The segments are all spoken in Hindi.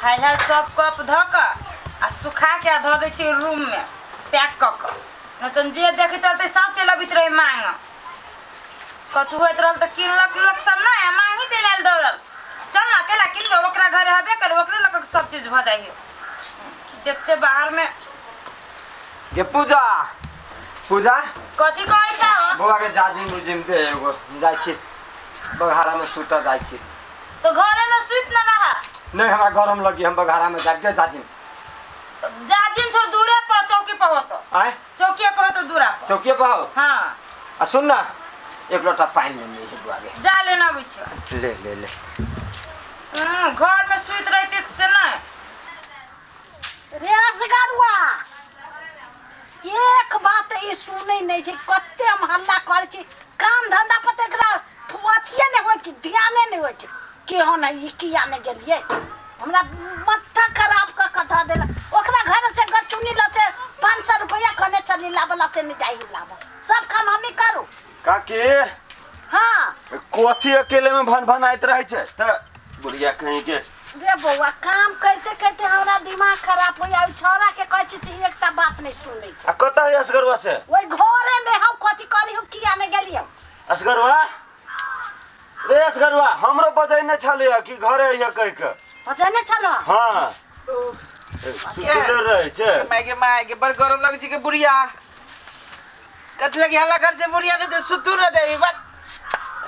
हाय हाय सब कप धक आ सुखा के धो दे छी रूम में पैक क के न त जे देखत त सब चल अबित रहे मांग कथु होत रहल त किनलक लोग सब ना मांगी चल आल दौड़ल चल ना केला किन ओकरा घर हबे कर ओकरे लक सब चीज भ जाई देखते बाहर में के पूजा पूजा कथी कहै छ बुआ के जाजिम मुजिम के एगो जाय छी बघारा में सुता जाय छी तो घरे में सुत न रहा नहीं हमरा गरम लगी हम बघारा में जाके जाजिम छो दूरे पर चौकी पर होतो आए चौकी पर होतो दूरा पर चौकी पर हो हां आ सुन ना एक लोटा पानी ले ले बुआ के जा लेना बिछ ले ले ले घर में सुत रहते से ना रे असगरुआ एक बात ई सुनै नै छै कत्ते हम हल्ला करै छी काम धंधा पर एकरा अथिए नै होय छै ध्याने नै होय छै कि हम ई किया नै गेलियै हमरा माथा खराब क कथा देला ओकरा घर से गचुनी ल से 500 रुपया कने चली लाबला से नै जाई लाब सब काम हम ही करू काकी हां कोथी अकेले में भन भन आइत रहै छै त बुढ़िया कहीं के रे बौआ काम करते करते हमरा दिमाग खराब हो जाई छोरा के कहै छी एकटा बात नै सुनै छै आ कता है असगरवा से ओई घरे में हम कथि करी हम किया नै गेलियै असगरवा रे असगरवा हमरो बजै नै छले कि घरे है कह के बजने छलो हां सुतले रहे छै मागे बर गरम लगे छै के बुढ़िया कत लगे हल्ला कर से बुढ़िया ने सुतू न दे बट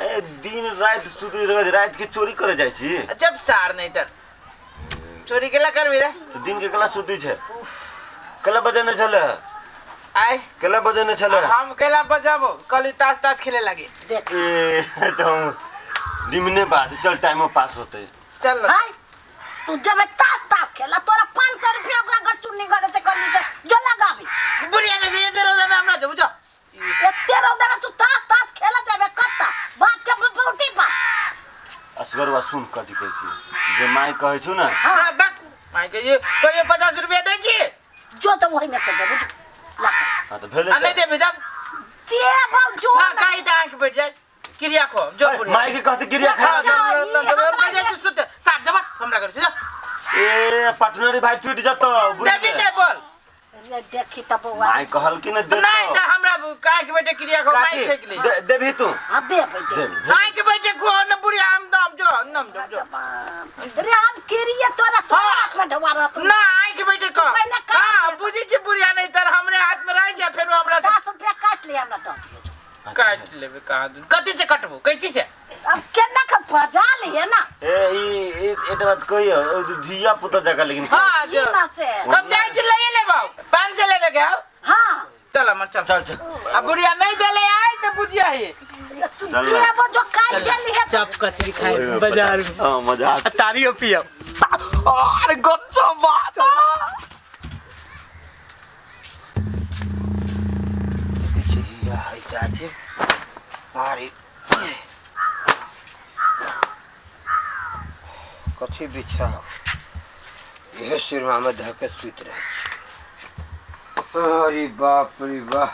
ए दिन रात सुतले रहे रात के चोरी करे जाय छी जब सार नहीं तर चोरी केला करबी रे तो दिन के कला सुती छै कला बजे नै छले आय कला बजे नै छले हम केला बजाबो कल ताश ताश खेले लगे देख ए तो दिमने बात चल टाइम पास होते चल हाय तू जब ताश खेला तोरा 500 रुपया ओकरा गचुनी गदे से कली से जो लगाबी बुढ़िया ने दे रोजा में हमरा बुझो एते रोदा में तू ताश खेला जाबे कत्ता बाप के बौटी पा असगरवा सुन कथि कहै छी जे माय कहै छु ना हां बक माय के ये 50 रुपया दे छी जो तो वही में से दे बुझ ला हां तो भेले नहीं दे बेटा ते बाप जो ना काई त आंख बैठ जाए क्रिया को जो बुढ़िया माय के कहते क्रिया खा बजे सुत साथ जब हमरा कर छ ए पार्टनर भाई टूट जतो दे दे बोल रे देखी त बौआ माय कहल कि न दे नहीं त हमरा काहे के बेटे क्रिया को माई फेंक ले देबी तू आ दे भाई दे काहे के बेटे को न बुढ़िया हम दम जो नम जो रे हम केरिए तोरा हाथ में ढवा रह ना आई के बेटे को हां बुझी छी बुढ़िया नहीं तर हमरे हाथ में रह जा फेर हमरा 50 रुपया काट ले हमरा तो काट लेबे कहां दूं कथि से कटबो कैची से अब केना का बजा लिए ना ए ई एटा बात कहियो धिया पुता जगह लेकिन हां जो ना से हम जाई छी ले लेबो 500 लेबे के हां चल हमर चल चल चल अब बुढ़िया नहीं देले आई त बुझिया है तू के वो जो काट के लिए चप कचरी खाए बाजार में हां मजा तारियो पियो अरे गच्चा बात जाचे अरे कथी बिछा यह सिरमा में धके सुत रहे अरे बाप रे बाप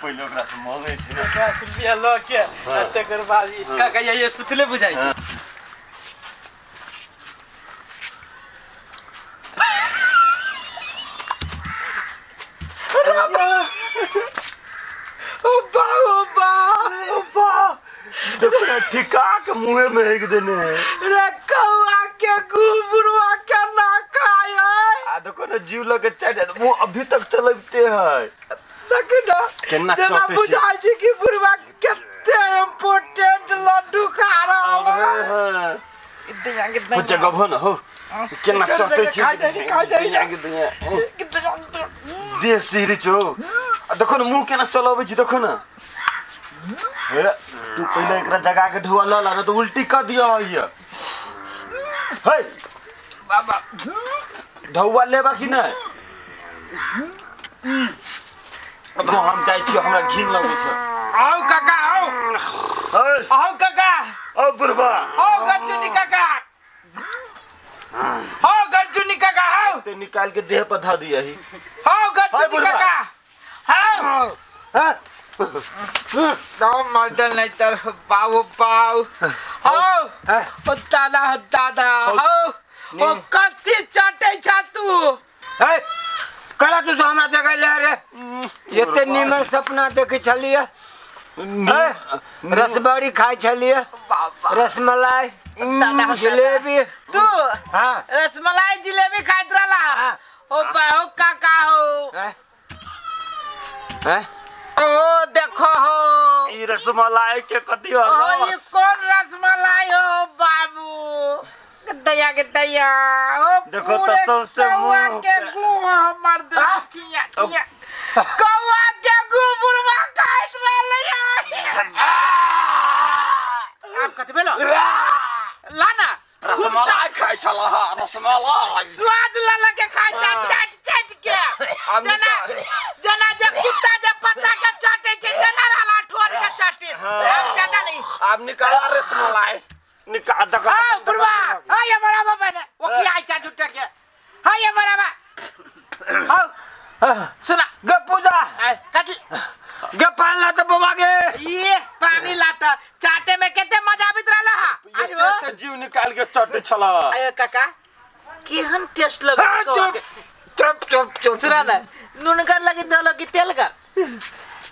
पहिले ओकरा से मांगे छै 50 रुपया ल के तकर बाद का कहिया ये सुतले बुझाई छै ठिका के मुंह में एक देने रे कौआ के गुबरुआ के ना खाए आ देखो में जीव लगे चाटे वो अभी तक चलते हैं देखना केना जना चटे छी बुझाई छी कि बुढ़वा कितने इम्पोर्टेंट लड्डू खा रहा है इतना कितना कुछ जगह हो ना हो केना चटे छी खाई जाई कितना देसी रे छो देखो ना मुंह केना चलावे छी देखो ना हे तू पहले एकरा जगा के ढुआ ला ना तो उल्टी कर दिया है हे बाबा ढौआ लेबा कि नहीं अब हम जाई छी हमरा घिन लगे छ आओ काका आओ हे आओ काका ओ बुढ़वा आओ गजुनी काका आओ गजुनी काका आओ ते निकाल के देह पर धा दिया ही आओ गजुनी बुढ़वा। काका आओ गाँव मर्दन नहीं तर बाबू पाऊ आओ ओ दादा आओ ओ कथी चाटे छा तू हे कला तू हमरा जगह ले रे एते निमन सपना देखे छलिए रसबड़ी खाई छलिए रसमलाई जलेबी तू हाँ रसमलाई जिलेबी खात रहला हाँ। ओ बाहो काका हो हैं? ओ देखो हो ई रसमलाई के कथी हो ओ ये कौन रसमलाई हो बाबू दया के दया ओ देखो तो पूरे सबसे कौआ मुंह के पे- गुआ मर्द चिया चिया कौआ के गु बुढ़वा खात रहले आप कथि भेलो लाना रसमलाई खाई छला रसमलाई स्वाद ला के खाई जा चाट चाट के जना जना जे कुत्ता जे पत्ता के चाटे छै जना राला ठोर के चाटे हम चाटा नहीं अब निकाल रसमलाई निकाल दक हां बुढ़वा हाय हमारा बाबा ने वो की आई चा झुट्टा के हाय हमारा बा हां सुना गे पूजा कथी गे पान ला तो बाबा गे ये पानी लाता चाटे में केते मजा आबित रहला अरे ये तो जीव निकाल के चटे छला आयो काका केहन टेस्ट लगे चुप चुप चुप सुना ना नूनगर लगी दलो की तेल का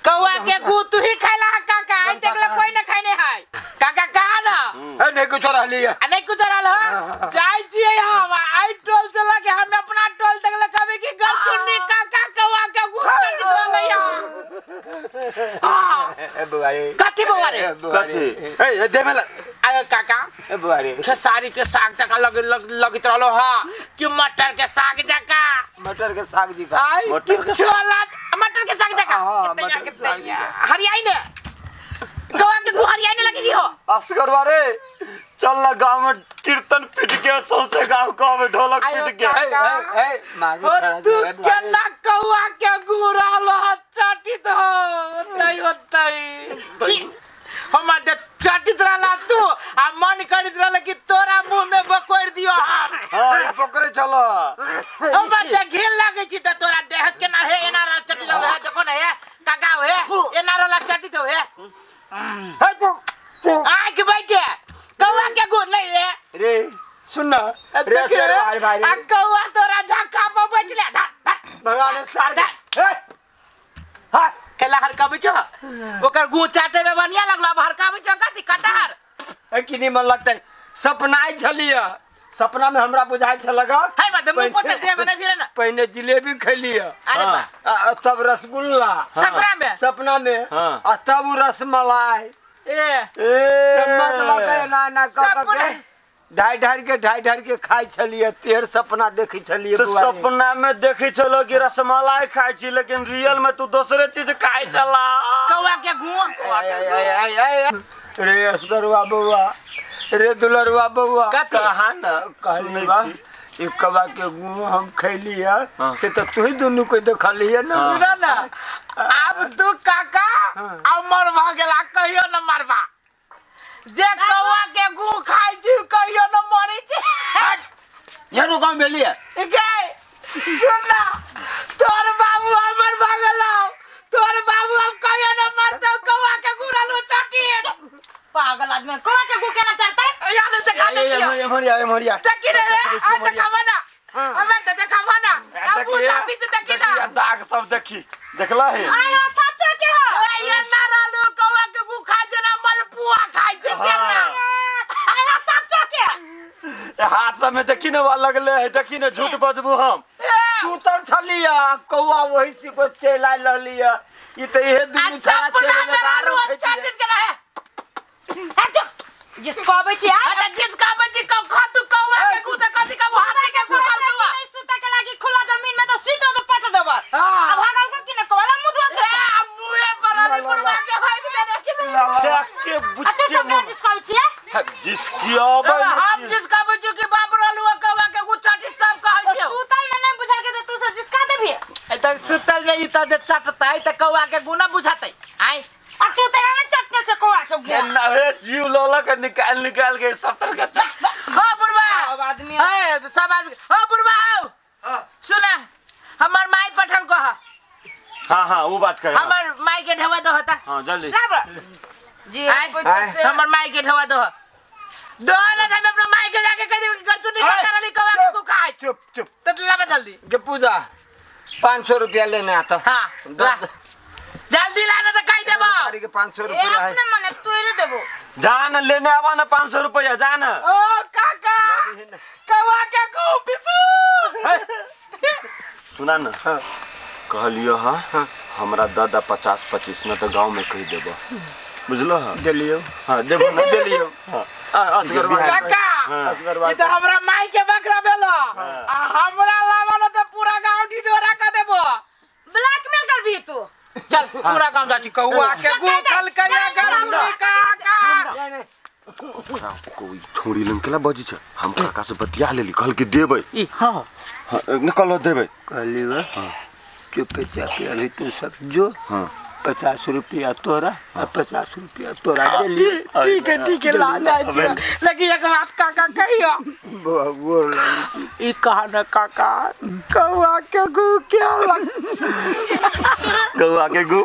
कौआ के गु तू ही खाइला काका आई देखला कोई ना खाइने है काका कहा ना नहीं कुछ रहली है नहीं कुछ रहल हो जाई छिए हम आई टोल से लगे हम अपना टोल देखला कभी की गल चुन्नी काका कौआ के गु चढ़ रहल या बुआरी कथी बउआ रे कथी ए दे में आयो काका बुआरी खेसारी के साग जका लगित रहलो हां कि मटर के साग जका मटर के साग जी का आई मटर के छोला मटर के साग जका हाँ, कितना मटर के कितना साग या हरियाई ने गवा के गु हरियाई ने लगी जी हो असगरवा रे चल ना गांव में कीर्तन पिट के सौसे गांव में ढोलक आयो पिट के काका। मारू ओ खरा तू जोरे केना कौआ के गु रहलो चाटित हो नहीं होतई छी हमर दे चाटित रहला तू आ मन करित रहल कि तोरा मुंह में बकोर दियो हम हां ई पकड़े छला हमर दे घेल लागे छी त तोरा देहत के ना हे एना रा चटित हो हे देखो ना हे काका हे एना रा चटित हो हे आंख बैठे कौआ के गु नहीं रे रे सुन ना रे से भाई भाई आ कौआ तोरा झक्का पर बैठले भगवान सार धर। हां केला हरकाबै छ ओकर गु चाटे में बढ़िया लगला अब हरकाबै छ कथि कटहर ए किनी मन लगतै सपनाई छलिए सपना में हमरा बुझाई छ लगा है बात मुंह पोछे दे मने फिर ना पहले जिलेबी खैलिए अरे बा तब रसगुल्ला सपना में सपना में हाँ। और तब उ रसमलाई ए चम्मच लगे ना ना सपना। के ढाई के खाई छलिए तेर सपना देखी छलिए तो सपना में देखे चलो कि रसमलाई खाई छी लेकिन रियल में तू दूसरे चीज खाई चला कौआ के गु रे असगरुआ बउआ रे दुलरुआ बउआ कथी? कहा ना कहली सुनै बा छी। एक कबा के गु हम खैली है हाँ। से तो तू ही दोनों को देखली है ना हाँ। सुन ना अब तू काका अब मर भ गेला कहियो न मरबा जे कौआ के गु खाइ छी कहियो न मरै छी जरूर काम भेली है के सुन ना तोर बाबू हमर भ गेला तोर बाबू अब कहियो न मरतो कौआ के गु रहलो चाटी पागल आदमी कौआ के गु केना चढ़तै यार देखा दे छियो ये मरिया देखी रे आ देखावा ना हमें तो देखावा ना अब चाबी से देखी ना दाग सब देखी देखला है आयो सच्चो के हो ये ना रालू कौआ के गु खाइ छै ना मलपुआ खाइ छै तेना आयो सच्चो के हाथ सब में देखी ना लगले है देखी ना झूठ बजबू हम सुतर छलिया कौआ वही से को चला ललिया ई त ये दुनु सारा चले दारू चाटी के रहे जिसको आबै छी अरे जिसका बच्ची को खातु कौवा के गुदा कथि का हाथी के गुदा दुआ नहीं सुता के लागी खुला जमीन में तो सुत तो पट देबा हां अब भागल को कि न कोला मुदवा के मुए पर आली पुरवा के भाई दे रखी के तू बुच्चे सब जिसको आबै छी जिसकी आबै हम जिसका बच्ची के बाप रहलु कौवा के गु चाटी सब कहै छियो सुतल में नहीं बुझा के तू सब जिसका देबी ए त सुतल नहीं त दे चाटतै त कौवा के गुना बुझातै आई आ तू तेरा में चटने से कोआ के के ना है जीव लौला के निकाल के सब तरह का हो बुढ़वा अब आदमी ए सब आदमी हो बुढ़वा आओ सुना हमर माई पठल को हां वो बात कहे हमर माई के ढवा दो होता हां जल्दी लाब जी से हमर माई के ढवा दो दो ना हम अपना माई के जाके कह दे कर तू नहीं करली कवा के तू खाए चुप तो लाबा जल्दी के पूजा 500 रुपया लेने आता हां जल्दी लाना तो कह देबो तारी के 500 ए रुपया है अपने मने तोरे देबो जान लेने आवा ना 500 रुपया जान ओ काका कवा के को पिसू सुना ना कहलियो हां हमरा दादा 50-25 न तो गांव में कह देबो बुझलो हां दिलियो हां देबो ना दिलियो हां असगर काका असगर ई तो हमरा माई के बकरा बेलो आ हमरा लावा तो पूरा गांव ढिढोरा कर देबो ब्लैकमेल कर भी तू चल पूरा गांव जाची कौवा के गुखल कया गरुनी काका कोई छोड़ी लंकेला बजी छ हम काका से बतिया लेली कहल के देबै ई हां निकल देबै कहलियो चुपचाप अभी तू सब जो हां 50 रुपया तोरा और 50 रुपया तोरा दिली ठीक है ला जाए लेकिन एक बात काका कहियो बोल ई कहा न काका कौवा के गु क्या लग कौआ के गु